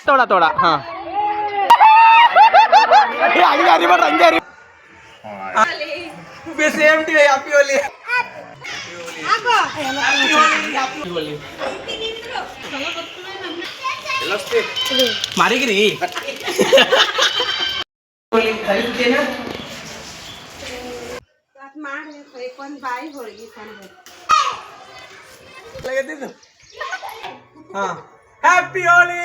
थोड़ा थोड़ा हाँ सेम टी हैप्पी होली मारिगिरी हैप्पी होली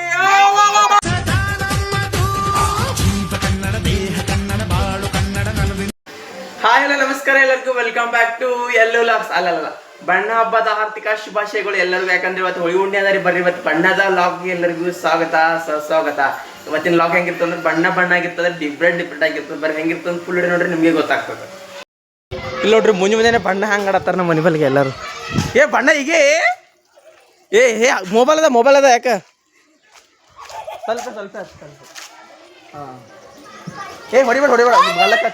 ಹಾಯ್ ಹಲೋ ನಮಸ್ಕಾರ ಎಲ್ಲರಿಗೂ ವೆಲ್ಕಮ್ ಬ್ಯಾಕ್ ಟು ಎಲ್ಲೋ ಲಾಗ್ಸ್ ಅಲ್ಲ ಬಣ್ಣ ಹಬ್ಬದ ಆರ್ಥಿಕ ಶುಭಾಶಯಗಳು ಎಲ್ಲರಿಗೂ. ಯಾಕಂದ್ರೆ ಇವತ್ತು ಹೋಳಿ ಹುಣ್ಣಿ ಅದ ರೀ. ಬರ್ರಿ ಇವತ್ತು ಬಣ್ಣದ ಲಾಗ್ಗೆ ಎಲ್ಲರಿಗೂ ಸ್ವಾಗತ ಸುಸ್ವಾಗತ. ಇವತ್ತಿನ ಲಾಗ್ ಹೆಂಗಿರ್ತದೆ ಅಂದ್ರೆ ಬಣ್ಣ ಆಗಿರ್ತದೆ, ಡಿಫ್ರೆಂಟ್ ಆಗಿರ್ತದೆ. ಬರ್ರಿ ಹೆಂಗಿರ್ತದೆ ಫುಲ್ ನೋಡಿ ನಿಮಗೆ ಗೊತ್ತಾಗ್ತದೆ. ಇಲ್ಲಿ ನೋಡ್ರಿ ಮುಂಜಾನೆ ಬಣ್ಣ ಹಂಗೆ ಆಡತ್ತಾರ ನಮ್ಮ ಮನೆ ಬಲ್ಲಿಗೆ ಎಲ್ಲರೂ. ಏ ಬಣ್ಣ ಹೀಗೆ ಏ ಮೊಬೈಲ್ ಅದ ಯಾಕೆ ಸ್ವಲ್ಪ ಹಾಂ ಹೊಡಿಬೇಡ ಗಲ್ಲಕ್ಕ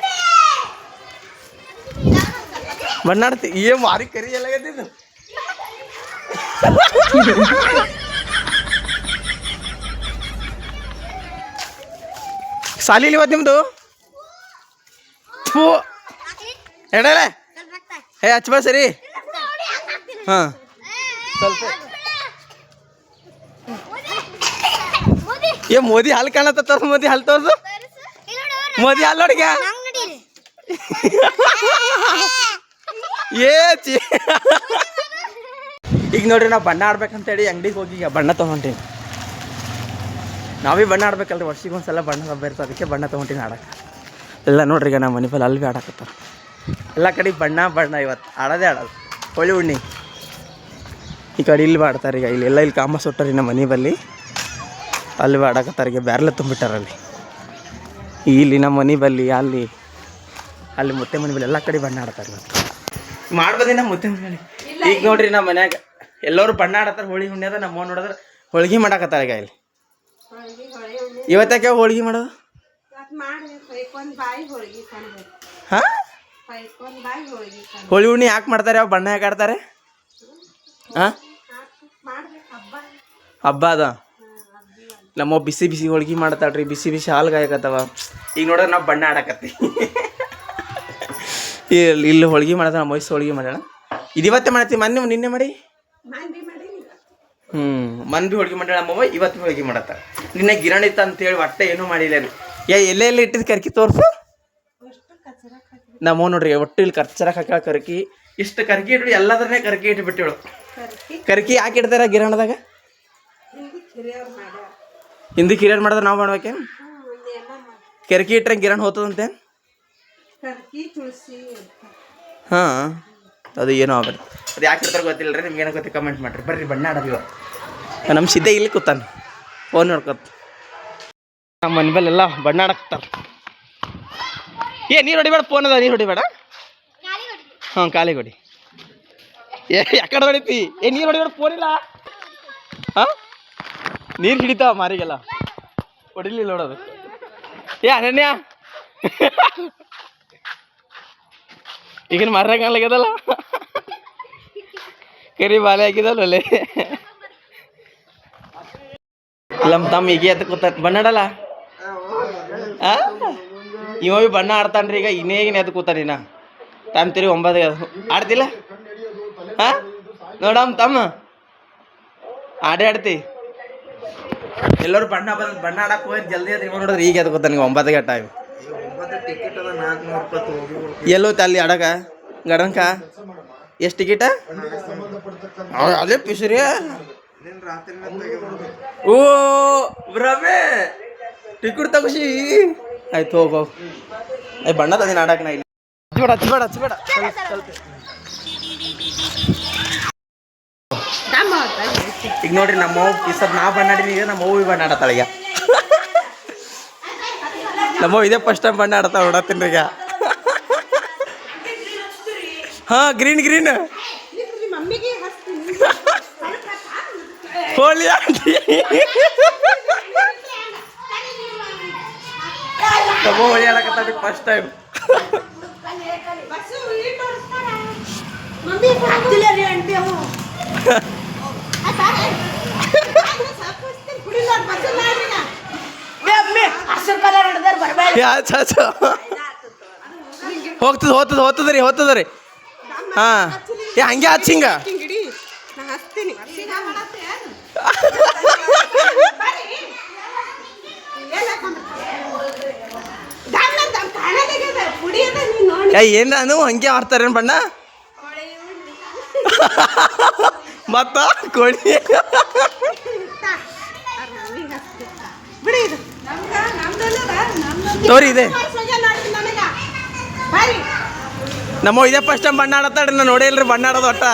ಬಣ್ಣಾಡ್ತಿ ಏ ಮಾರಿ ಕರಿ ಎಲ್ಲಾಗತ್ತಿದ್ದು. ಸಾಲಿಲಿ ಇವತ್ತು ನಿಮ್ದು ಎಡಲೆ ಹಚ್ಚಬ ಸರಿ. ಹಾಂ ಸ್ವಲ್ಪ ಏ ಮೋದಿ ಹಾಲು ಕಾಣತ್ತ ತೋರ್ಸು, ಮೋದಿ ಹಾಲು ತೋರ್ಸು, ಮೋದಿ ಹಾಲು ನೋಡಿಗ ಈಗ ನೋಡ್ರಿ ನಾವು ಬಣ್ಣ ಆಡ್ಬೇಕಂತೇಳಿ ಅಂಗಡಿಗೆ ಹೋಗಿ ಈಗ ಬಣ್ಣ ತೊಗೊಂಡೀನಿ. ನಾವೇ ಬಣ್ಣ ಆಡ್ಬೇಕಲ್ರಿ, ವರ್ಷಿಗೆ ಒಂದ್ಸಲ ಬಣ್ಣ ಹಬ್ಬ ಇರ್ತದೆ, ಅದಕ್ಕೆ ಬಣ್ಣ ತೊಗೊಂಡೀನಿ ಆಡಕ್ಕೆ. ಎಲ್ಲ ನೋಡ್ರಿ ಈಗ ನಮ್ಮ ಮನೆ ಬಲ್ಲಿ ಅಲ್ಲಿ ಭೀ ಆಡಕತ್ತಾರ ಎಲ್ಲ ಕಡೆ ಬಣ್ಣ ಇವತ್ತು ಆಡೋದು ಹೋಳಿ ಹುಣ್ಣಿ. ಈ ಕಡೆ ಇಲ್ಲಿ ಆಡ್ತಾರೆ ಈಗ, ಇಲ್ಲಿ ಕಾಮ ಸುಟ್ಟಾರಿ ನಮ್ಮ ಮನೆ ಬಲ್ಲಿ, ಅಲ್ಲಿ ಆಡಕತ್ತಾರೆ ಈಗ ಬ್ಯಾರ್ಲೆ ತುಂಬಿಟ್ಟಾರಲ್ಲಿ. ಇಲ್ಲಿ ನಮ್ಮ ಮನೆ ಬಲ್ಲಿ ಅಲ್ಲಿ ಮುತ್ತೆ ಮನೆ ಬಲ್ಲಿ ಎಲ್ಲ ಕಡೆ ಬಣ್ಣ ಆಡ್ತಾರೆ ಇವತ್ತು. ಮಾಡ್ಬೋದಿ ನಮ್ಮ ಮುತ್ತೆ ಮನೆ. ಈಗ ನೋಡ್ರಿ ನಮ್ಮ ಮನ್ಯಾಗ ಎಲ್ಲರೂ ಬಣ್ಣ ಆಡತ್ತಾರ. ಹೋಳಿ ಹುಣ್ಣಿ ಅದ ನಮ್ಮ ನೋಡಿದ್ರೆ ಹೋಳಿಗೆ ಮಾಡಾಕತ್ತಾರ ಈಗ ಇಲ್ಲಿ. ಇವತ್ತಕ್ಕೆ ಹೋಳಿಗೆ ಮಾಡೋದು ಹಾಂ ಹೋಳಿ ಹುಣ್ಣಿ ಯಾಕೆ ಮಾಡ್ತಾರೆ? ಯಾವ ಬಣ್ಣ ಯಾಕೆ ಆಡ್ತಾರೆ? ಹಾಂ ಹಬ್ಬ ಅದ. ನಮ್ಮ ಬಿಸಿ ಹೋಳಿಗೆ ಮಾಡ್ತಾಳ್ರಿ, ಬಿಸಿ ಹಾಲು ಕಾಯಕತ್ತವ. ಈಗ ನೋಡಿದ್ರೆ ನಾವು ಬಣ್ಣ ಆಡಕತ್ತಿ. ಇಲ್ಲಿ ಹೋಳಿಗೆ ಮಾಡ್ದ, ನಮ್ಮ ವಯಸ್ಸು ಹೋಳಿಗೆ ಮಾಡೋಣ. ಇವತ್ತೇ ಮಾಡ್ತೀವಿ, ನಿನ್ನೆ ಮಾಡಿ ಮನ್ ಭೀ ಹೋಳಿಗೆ ಮಾಡ್ಯಾಳ ನಮ್ಮವ್ವ. ಇವತ್ತು ಹೋಳಿಗೆ ಮಾಡತ್ತ. ನಿನ್ನೆ ಗಿರಣಿ ಇತ್ತ ಅಂತೇಳಿ ಒಟ್ಟೆ ಏನೂ ಮಾಡಿಲ್ಲ ರೀ. ಎಲ್ಲೆಲ್ಲ ಇಟ್ಟಿದ್ದು ಕರ್ಕಿ ತೋರ್ಸು. ನಮ್ಮವ್ ನೋಡ್ರಿ ಒಟ್ಟು ಇಲ್ಲಿ ಕರ್ಚರಕ್ಕೆ ಹಾಕ್ಯಾಳ ಕರ್ಕಿ. ಇಷ್ಟು ಕರ್ಕಿ ಇಟ್ಟು ಎಲ್ಲದನ್ನೇ ಕರ್ಕಿ ಇಟ್ಬಿಟ್ಟೇಳು. ಕರ್ಕಿ ಯಾಕೆ ಇಡ್ತಾರ ಗಿರಣದಾಗ? ಹಿಂದಿ ಹಿರಿಯರ್ ಮಾಡಿದ್ರೆ ನಾವು ಮಾಡ್ಬೇಕೆ? ಕರ್ಕಿ ಇಟ್ರೆ ಗಿರಣ್ ಹೋತದಂತೆ. ಹಾಂ ಅದು ಏನೋ ಆಗ್ಬಾರ್ದು. ಅದು ಯಾಕೆ ಇರ್ತಾರೆ ಗೊತ್ತಿಲ್ಲ ರೀ. ನಿಮ್ಗೆ ಏನೋ ಗೊತ್ತಿ ಕಮೆಂಟ್ ಮಾಡಿರಿ. ಬರ್ರಿ ಬಣ್ಣ ಆಡೋದು. ನಮ್ಮ ಸಿದ್ದೆ ಇಲ್ಲಿ ಕೂತಾನ ಫೋನ್ ನೋಡ್ಕೊತ. ನಮ್ಮ ಮನೆ ಬಲ್ಲೆಲ್ಲ ಬಣ್ಣ ಆಡಕ್ತಾರೆ. ನೀರು ಹೊಡಿಬೇಡ, ಫೋನ್ ಅದ, ನೀರು ಹೊಡಿಬೇಡ. ಹಾಂ ಕಾಲಿಗೆ ಹೊಡಿ. ಯಾಕಡೆ ಹೊಡಿತಿ? ನೀರು ಹೊಡಿಬೇಡ, ಫೋನ್ ಇಲ್ಲ. ಹಾಂ ನೀರು ಹಿಡಿತಾವ ಮಾರಿಗೆಲ್ಲ, ಹೊಡಿಲಿಲ್ಲ ನೋಡೋದು. ಅನನ್ಯ ಈಗಿನ ಮಾರಾಗಲ್ಲ ಕರಿ ಬಾಲೆ ಹಾಕಿದಲ್ಲ ಒಳ್ಳೆ. ನಮ್ಮ ತಮ್ಮ ಈಗ ಎತ್ತ ಕೂತ ಬಣ್ಣ ಆಡಲ್ಲ. ಇವ ಭೀ ಬಣ್ಣ ಆಡ್ತಾನ್ರಿ ಈಗ. ಇನ್ನೇಗಿನ ಎದ್ದು ಕೂತಾನ. ಇನ್ನ ಟೈಮ್ ತಿರುಗಿ 9 ಆಡ್ತಿಲ್ಲ. ಹಾಂ ನೋಡಮ್ಮ ತಮ್ಮ ಆಡ್ತಿ. ಎಲ್ಲರೂ ಬಣ್ಣ ಆಡಕ್ಕೆ ಹೋಗಿ ಜಲ್ದಿ ಅದು ಇವ ನೋಡಿದ್ರೆ ಈಗ ಎದ್ದು ಕೂತಾನ. 9ಗೆ ಟೈಮ್. ಎಲ್ಲೋತ ಅಲ್ಲಿ ಆಡಕ ಗಡನ್ಕ ಎಷ್ಟು ಟಿಕೆಟ? ಅದೇ ಪಿಸ್ರಿ. ಓ ಬ್ರಮೆ ಟಿಕೆಟ್ ತಗೋಸಿ ಆಯ್ತು ಹೋಗೋ. ಬಣ್ಣ ತಂದಿನ ಆಡಕ್ ನಾ ಇಲ್ಲಿ. ಹಚ್ಬೇಡ ಸ್ವಲ್ಪ. ಈಗ ನೋಡ್ರಿ ನಮ್ಮ ಈ ಸರ್ ನಾ ಬಣ್ಣ ಆಡಿನಿ. ಈಗ ನಮ್ಮ ಅವ್ವ ಬಣ್ಣ ಆಡತ್ತಾಳ ಈಗ. ನಮ್ಮ ಇದೇ ಫಸ್ಟ್ ಟೈಮ್ ಬಣ್ಣ ಆಡ್ತಾವ ನೋಡತ್ತೀನಿ ಈಗ. ಹಾಂ ಗ್ರೀನ್ ಹೋಳಿ ಆಂಟಿ ಹೋಳಿ ಆಡಕತ್ತ ಫಸ್ಟ್ ಟೈಮ್. ಹೋಗ್ತದ್ರಿ ಹಾ ಹಂಗೆ ಹಚ್ಚಿಂಗ ಏನ್ ನಾನು ಹಂಗೆ ಆಡ್ತಾರೇನು ಬಣ್ಣ ಮತ್ತ ಕೋಳಿ ತೋರಿ ಇದೆ ನಮ್ಮ ಇದೇ ಫಸ್ಟ್ ಟೈಮ್ ಬಣ್ಣ ಆಡತ್ತಾಡ್ರಿ ನಾ ನೋಡೇ ಇಲ್ರಿ ಬಣ್ಣ ಆಡೋದು ಒಟ್ಟ.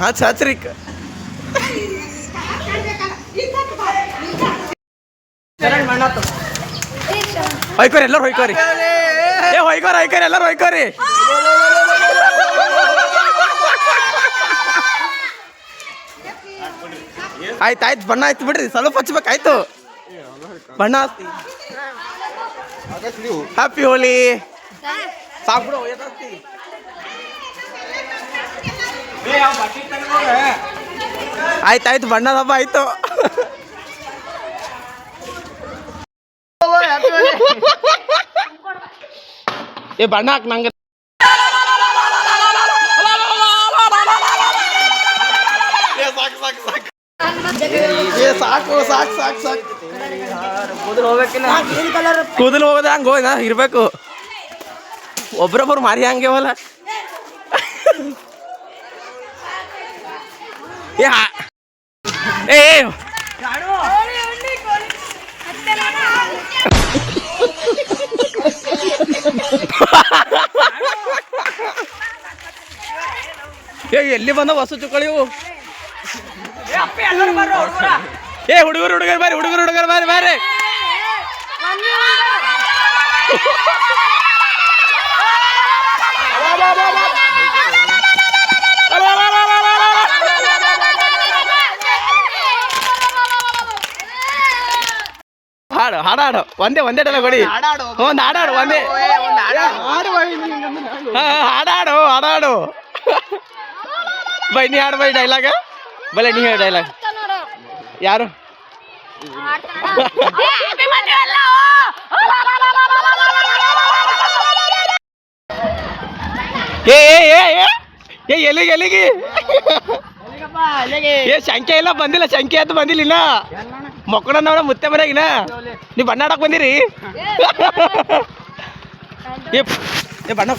ಹಚ್ಚ್ರಿ ಹೊಯ್ಕೋರಿ ಎಲ್ಲರೂ ಹೊಯ್ಕೋರಿ ಹೊಯ್ಕೋರಿ ಎಲ್ಲರೂ ಹೊಯ್ಕೋರಿ. ಆಯ್ತು ಬಣ್ಣ ಆಯ್ತು ಬಿಡ್ರಿ ಸ್ವಲ್ಪ ಹಚ್ಬೇಕಾಯ್ತು ಬಣ್ಣ. ಹ್ಯಾಪಿ ಹೋಲಿ ಸಾಕ್ಬಿಡು ಆಯ್ತಾಯ್ತು ಬಣ್ಣದ ಹಬ್ಬ ಆಯ್ತು. ಏ ಬಣ್ಣ ಹಾಕ್ ನಂಗೆ ಸಾಕು ಕೂದಲು ಹೋಗೋದ ಹಂಗ ಹೋಗ ಇರ್ಬೇಕು. ಒಬ್ರೊಬ್ರು ಮಾರಿ ಹಂಗೆವಲ್ಲ ಎಲ್ಲಿ ಬಂದ ಹೊಸ ಚುಕ್ಕಳಿವು. ಹುಡುಗರು ಬಾರಿ ಹಾಡು ಒಂದೇ ಡಲ ಕೊಡಿ. ಒಂದು ಹಾಡಾಡು ಒಂದೇ ಹಾಡಾಡು ಬೈ ನೀ ಹಾಡು ಬೈ ಡೈಲಾಗ ಬಲೆ ನೀ ಹೇಳಿ ಡೈಲಾಗ್. ಯಾರು ಎಲ್ಲಿಗೆ ಸಂಖ್ಯೆ ಇಲ್ಲ ಬಂದಿಲ್ಲ ಸಂಖ್ಯೆ ಅಂತ ಬಂದಿಲ್ಲ ಮಕ್ಕಳ ನೋಡ ಮುತ್ತೆ ಮನೆಯಾಗಿನ ನೀ ಬಣ್ಣ ಆಡಕ್ ಬಂದಿರಿ. ಬಣ್ಣ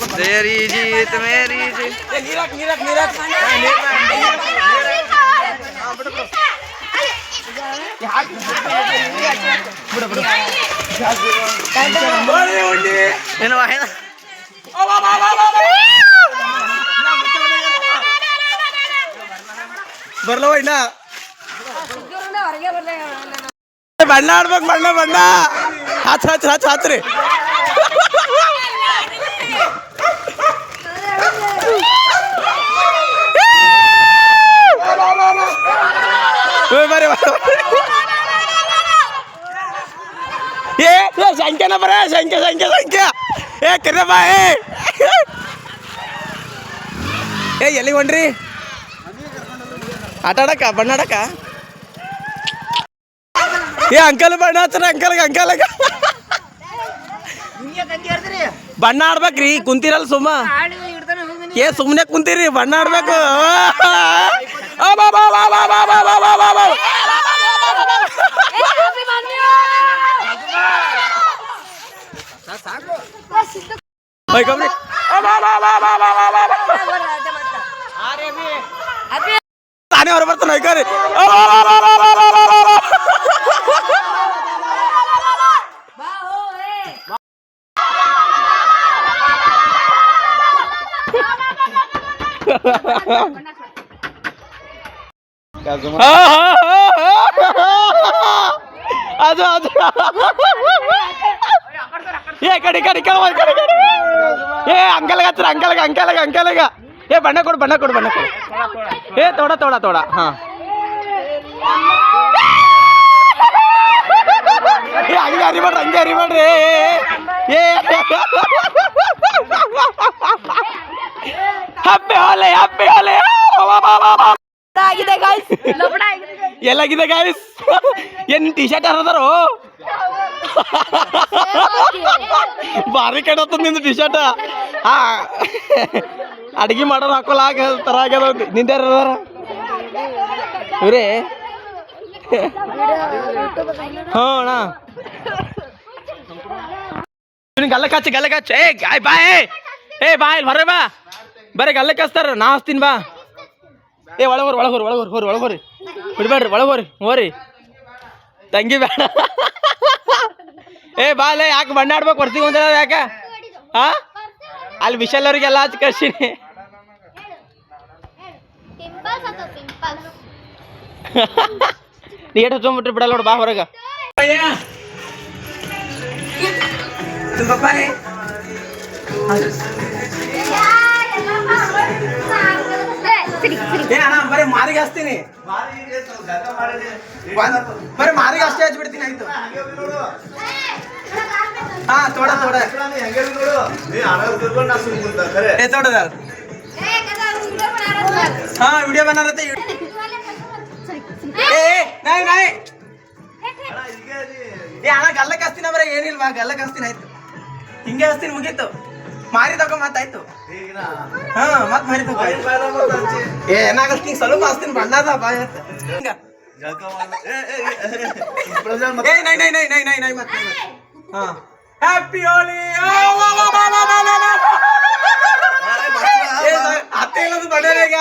ಬರ್ಲವ ಇನ್ನ ಬಣ್ಣ ಆಡ್ಬೇಕು ಬಣ್ಣ ಹಚ್ಚ್ರಿ ಸಂಖ್ಯೆನ ಬರ ಸಂಖ್ಯೆ ಕರಿಯಪ್ಪ ಎಲ್ಲಿಗೆ ಹೊಂಟ್ರಿ ಆಟ ಆಡಕ್ಕ ಬಣ್ಣ ಆಡಕ್ಕ? ಅಂಕಲ್ ಬಣ್ಣ ಹಚ್ರ ಅಂಕಲ್ ಬಣ್ಣ ಆಡ್ಬೇಕ್ರಿ ಕುಂತೀರಲ್ಲ ಸುಮ್ಮನೆ ಕುಂತೀರಿ ಬಣ್ಣ ಆಡ್ಬೇಕು. ತಾನೇ ಹೊರ ಬರ್ತಾನೆ ಹೊಯ್ಕೋರಿ. ಅದು ಅದು ಏ ಕಡಿ ಕಡಿ ಕಡಿ ಕಡಿ ಏ ಅಂಕಲ್ಗ ಹತ್ರ ಅಂಕಲ್ಗ ಅಂಕಲ್ಗ ಅಂಕಲ್ಗ ಏ ಬಣ್ಣ ಕೊಡು ಬಣ್ಣ ಕೊಡು ಬಣ್ಣ ಕೊಡು ಏ ತೋಡ ತೋಡ ತೋಡ ಹಾಂ ಏ ಹಂಗೆ ಹರಿಬೇಡ್ರಿ ಹಂಗೆ ಹರಿಬೇಡ್ರಿ ಏ ಹ್ಯಾಪಿ ಹೋಲಿ ಹ್ಯಾಪಿ ಹೋಲಿ ಎಲ್ಲಾಗಿದೆ ಗಾಯ್ಸ್ ಏನ್ ಟಿ ಶರ್ಟ್ ಯಾರದಾರು ಭಾರಿ ಕೆಡತ್ತ ನಿಂದು ಟಿ ಶರ್ಟ್ ಹಾ ಅಡಿಗೆ ಮಾಡೋರು ಹಾಕೋಲ್ಲ ಆಗ ತರ ಆಗ್ಯದ ನಿಂದ ಯಾರ ಇವ್ರೇ ಹ್ಞೂ ಅಣ್ಣ ಗಲ್ಲಕ್ಕೆ ಹಚ್ಚಿ ಗಲ್ಲಕ್ಕೆ ಹಚ್ಚಿ ಏ ಗಾಯ್ ಬಾ ಏ ಬಾ ಇಲ್ಲಿ ಹೊರ ಬಾ ಬರೀ ಗಲ್ಲಕ್ಕೆ ಹಚ್ತಾರ ನಾ ಹಚ್ತೀನಿ ಬಾ ಏ ಒಳಗೋರಿ ಒಳಗೋರಿ ಒಳಗೋರಿ ಹೋರಿ ಒಳಗೋರಿ ಬಿಡ್ಬೇಡ್ರಿ ಒಳಗೋರಿ ಹೋರಿ ತಂಗಿ ಬೇಡ ಏ ಬಾಲೆ ಯಾಕೆ ಬಣ್ಣ ಆಡ್ಬೇಕು ಬರ್ತೀವಿ ಅಂತ ಯಾಕೆ ಹಾ ಅಲ್ಲಿ ವಿಶಾಲ್ ಅವ್ರಿಗೆಲ್ಲ ಹಚ್ಚಿ ಕಳ್ಸೀನಿ ನೀಟ್ ಹಚ್ಕೊಂಡ್ಬಿಟ್ರಿ ಬಿಡಲ್ಲ ನೋಡು ಬಾ ಹೊರಗ ಬರೀ ಮಾರಿಗೆ ಹಚ್ತೀನಿ ಬರೀ ಮಾರಿಗೆ ಅಷ್ಟೇ ಹಚ್ಬಿಡ್ತೀನಿ ಆಯ್ತು ಹಾ ತೋಡ ತೋಡ ತೋಡದ ಹಾ ವಿಡಿಯೋ ಬನಾರತ್ತೆ ನಾಯಿ ನಾಯಿ ಏ ಅಣ್ಣ ಗಲ್ಲಕ್ಕೆ ಹಚ್ತೀನಿ ಬರೀ ಏನಿಲ್ವಾ ಗಲ್ಲಕ್ಕೆ ಹಚ್ತೀನಿ ಆಯ್ತು ಹಿಂಗೆ ಹಚ್ತೀನಿ ಮುಗೀತು ಮಾರಿ ತಗೋ ಮತ್ತಾಯ್ತು ಹಾ ಮತ್ ಮಾರಿ ತಗೋ ಏನಾಗಲ್ ಹಿಂಗ್ ಸ್ವಲ್ಪ ಹಚ್ತೀನಿ ಬಣ್ಣದ ಬಾ ನೈ ಮತ್ತೆ ಹಾ ಹ್ಯಾಪಿ ಹೋಲಿ ಅತ್ತೆ ಇಲ್ಲದು ಬಡ್ಡೆ ಈಗ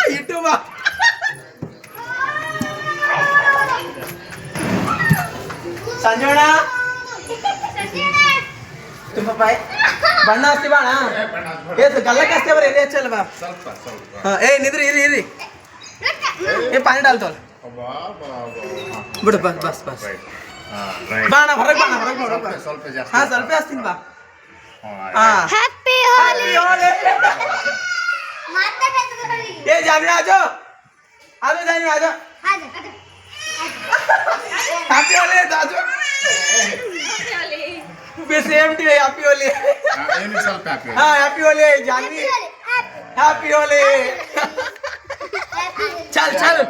ಯೂಟ್ಯೂಬ ಸಂಜೋಣ ತುಂಬ ಪಾಯ್ ಬಣ್ಣ ಹಚ್ತಿ ಬಾಣ ಏಸು ಗಲ್ಲಕ್ಕೆ ಹಚ್ತೇ ಬರ ಎಲ್ಲಿ ಹಚ್ಚಲ್ಲ ಬಾ ಹಾಂ ಏ ನಿದ್ರಿ ಇರಿ ಇರಿ ಏ ಪಾನಿ ಡಾಲ್ತೋಲ್ ಬಿಡು ಬಸ್ ಬಸ್ ಬಸ್ ಬಾಣ ಹೊರಗೆ ಬಾಣ ಹೊರಗೆ ಹಾಂ ಸ್ವಲ್ಪ ಹಚ್ತೀನಿ ಬಾ ಹಾಂ ಹ್ಯಾಪಿ ಹೋಲಿ ए जानी आ जाओ जानी आ जाओ हैप्पी होली आ जाओ सेम टू हैप्पी होली हां हैप्पी होली जानी हैप्पी होली चल चल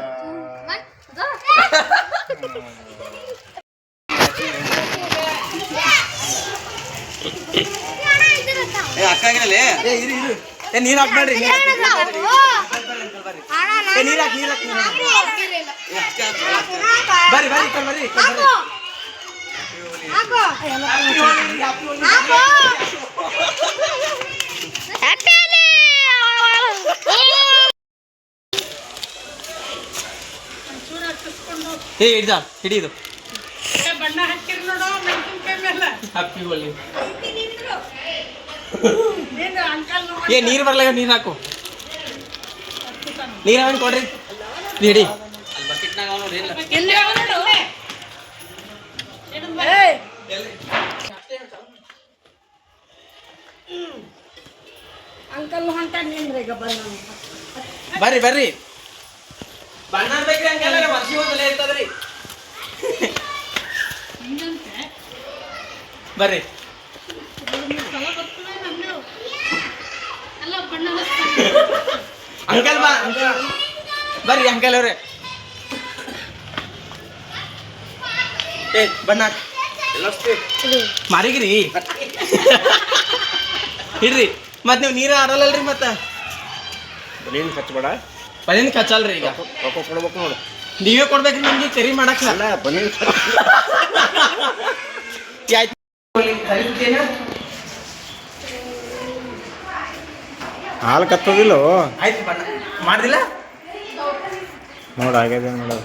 ए अक्का गिरले ए इरी इरी ए ನೀರು ಹಾಕ್ಬೇಡ್ರಿ ನೀರು ಹಾಕಿ ಬರ್ರಿ ಬರ್ರಿ ಬರ್ರಿ ಏ ಹಿಡಿದ ಹಿಡಿದು ಬಣ್ಣ ಹಾಕಿರ್ ನೋಡು ಹ್ಯಾಪಿ ಹೋಲಿ ಏ ನೀರು ಬರ್ಲ ನೀರು ಹಾಕು ನೀರು ಅವನ್ ಕೊಡ್ರಿ ಹಿಡಿ ಬರ್ರಿ ಬರ್ರಿ ಬಣ್ಣ ಬೇಕ್ರಿ ಹಂಗೆಲ್ಲ ವರ್ಷಿ ಒಂದಲ್ಲ ಇರ್ತದ್ರಿ ಬರ್ರಿ ಅಂಕಲ್ ಬಾ ಬರ್ರಿ ಅಂಕಲ್ ಅವ್ರೆ ಏ ಬಣ್ಣ ಮಾರಿಗಿರಿ ಇಡ್ರಿ ಮತ್ತೆ ನೀವು ನೀರು ಆಡಲ್ಲಲ್ರಿ ಮತ್ತೆ ಬಲೀನ್ ಖರ್ಚಬೇಡ ಬಲೀನ್ ಖರ್ಚಲ್ರಿ ಈಗ ಕೊಡ್ಬೇಕು ನೋಡು ನೀವೇ ಕೊಡ್ಬೇಕ್ರಿ ನಿಮ್ಗೆ ಸರಿ ಮಾಡಕ್ ಅಲ್ಲ ಬಲೀನ್ ಹಾಲು ಕತ್ತೋದಿಲ್ಲ ಆಯ್ತು ಬಣ್ಣ ಮಾಡ್ದಿಲ್ಲ ನೋಡ ಆಗ್ಯದ ನೋಡೋದು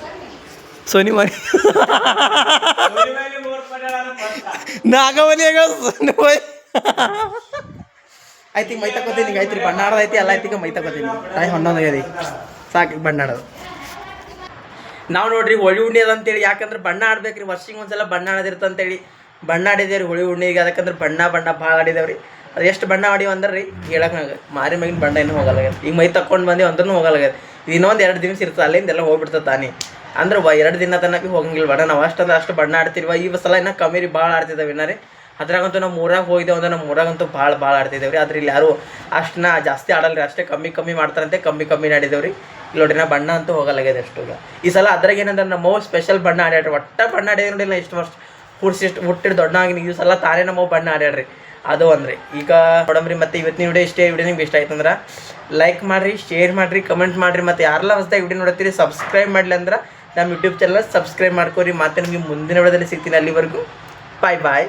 ಸೋನಿ ಮಾಡಿ ನಾಗವಲಿ ಆಯ್ತು ಈಗ ಮೈ ತಗೋತೀನಿ ಈಗ ಆಯ್ತು ರೀ ಬಣ್ಣ ಆಡೋದೈತಿ ಎಲ್ಲ ಆಯ್ತು ಈಗ ಮೈ ತಗೋತೀನಿ ಟೈಮ್ 11 ಆಗ್ಯದ ಸಾಕು ಬಣ್ಣ ಆಡೋದು ನಾವು ನೋಡ್ರಿ ಹೋಳಿ ಹುಣ್ಣಿ ಅದ ಅಂತೇಳಿ, ಯಾಕಂದ್ರೆ ಬಣ್ಣ ಆಡ್ಬೇಕ್ರಿ, ವರ್ಷಿಗೆ ಒಂದ್ಸಲ ಬಣ್ಣ ಆಡೋದಿರ್ತಂತೇಳಿ ಬಣ್ಣ ಆಡಿದೇವ್ರಿ ಹೋಳಿ ಹುಣ್ಣಿಗೆ. ಅದಕ್ಕಂದ್ರೆ ಬಣ್ಣ ಭಾಳ ಆಡಿದೇವ್ರಿ. ಅದು ಎಷ್ಟು ಬಣ್ಣ ಆಡಿವ ಅಂದ್ರೆ ರೀ ಹೇಳಕ್ಕೆ ನಂಗೆ ಮಾರಿ ಮ್ಯಾಗಿನ ಬಣ್ಣ ಇನ್ನೂ ಹೋಗಲ್ಲಾಗ್ಯದ. ಈಗ ಮೈ ತಕೊಂಡು ಬಂದು ಅಂದ್ರೂ ಹೋಗಲ್ಲಾಗ್ಯದ. ಇನ್ನೊಂದು 2 ದಿವಸ ಇರ್ತದೆ, ಅಲ್ಲಿಂದ ಎಲ್ಲ ಹೋಗ್ಬಿಡ್ತದೆ ತಾನೇ. ಅಂದ್ರೆ 2 ದಿನ ತನಕ ಹೋಗಂಗಿಲ್ಲ ಬಣ್ಣ. ನಾವು ಅಷ್ಟು ಬಣ್ಣ ಆಡ್ತಿರ್ವ. ಈ ಸಲ ಇನ್ನೂ ಕಮ್ಮಿ ರೀ, ಭಾಳ ಆಡ್ತಿದ್ದೇವೆ ಇನ್ನೂ ರೀ. ಅದ್ರಾಗಂತೂ ನಾವು ಊರಾಗ ಹೋಗಿದ್ದೇವೆ ಅಂದ್ರೆ ನಮ್ಮ ಊರಾಗಂತೂ ಭಾಳ ಆಡ್ತಿದ್ದೇವೆ ರೀ. ಆದ್ರೆ ಇಲ್ಲಿ ಯಾರು ಅಷ್ಟನ್ನ ಜಾಸ್ತಿ ಆಡಲ್ಲ ರೀ, ಅಷ್ಟೇ ಕಮ್ಮಿ ಮಾಡ್ತಾರಂತೆ, ಕಮ್ಮಿ ಆಡಿದ್ದೇವೆ ರೀ. ಇಲ್ಲಿ ನೋಡ್ರಿ ನಾ ಬಣ್ಣ ಅಂತೂ ಹೋಗಲ್ಲಾಗ್ಯದ ಅಷ್ಟು. ಈ ಸಲ ಅದ್ರಾಗ ಏನಂದ್ರೆ ನಮ್ಮ ಸ್ಪೆಷಲ್ ಬಣ್ಣ ಆಡ್ಯಾಡ್ರಿ. ಬಣ್ಣ ಆಡಿದ್ರೆ ನೋಡಿ ನಾ ಇಷ್ಟು ವರ್ಷ ಹುಟ್ಟಿದ ದೊಡ್ಡನಾಗಿ ಈ ಸಲ ತಾನೇ ನಮ್ಮ ಬಣ್ಣ ಆಡ್ಯಾಡ್ರಿ. ಅದು ಅಂದ್ರೆ ಈಗ ನೋಡಮ್ರಿ. ಮತ್ತೆ ಇವತ್ತಿನ ವಿಡಿಯೋ ಇಷ್ಟೇ. ವಿಡಿಯೋ ನಿಮ್ಗೆ ಇಷ್ಟ ಆಯ್ತು ಅಂದ್ರೆ ಲೈಕ್ ಮಾಡಿರಿ, ಶೇರ್ ಮಾಡಿರಿ, ಕಮೆಂಟ್ ಮಾಡಿರಿ. ಮತ್ತು ಯಾರೆಲ್ಲ ಹೊಸದಾಗಿ ವಿಡಿಯೋ ನೋಡ್ತೀರಿ ಸಬ್ಸ್ಕ್ರೈಬ್ ಮಾಡಲಿ ಅಂದ್ರೆ ನಮ್ಮ ಯೂಟ್ಯೂಬ್ ಚಾನಲ್ ಸಬ್ಸ್ಕ್ರೈಬ್ ಮಾಡ್ಕೊರಿ. ಮತ್ತೆ ನಿಮಗೆ ಮುಂದಿನ ವಿಡಿಯೋದಲ್ಲಿ ಸಿಗ್ತೀನಿ. ಅಲ್ಲಿವರೆಗೂ ಬಾಯ್.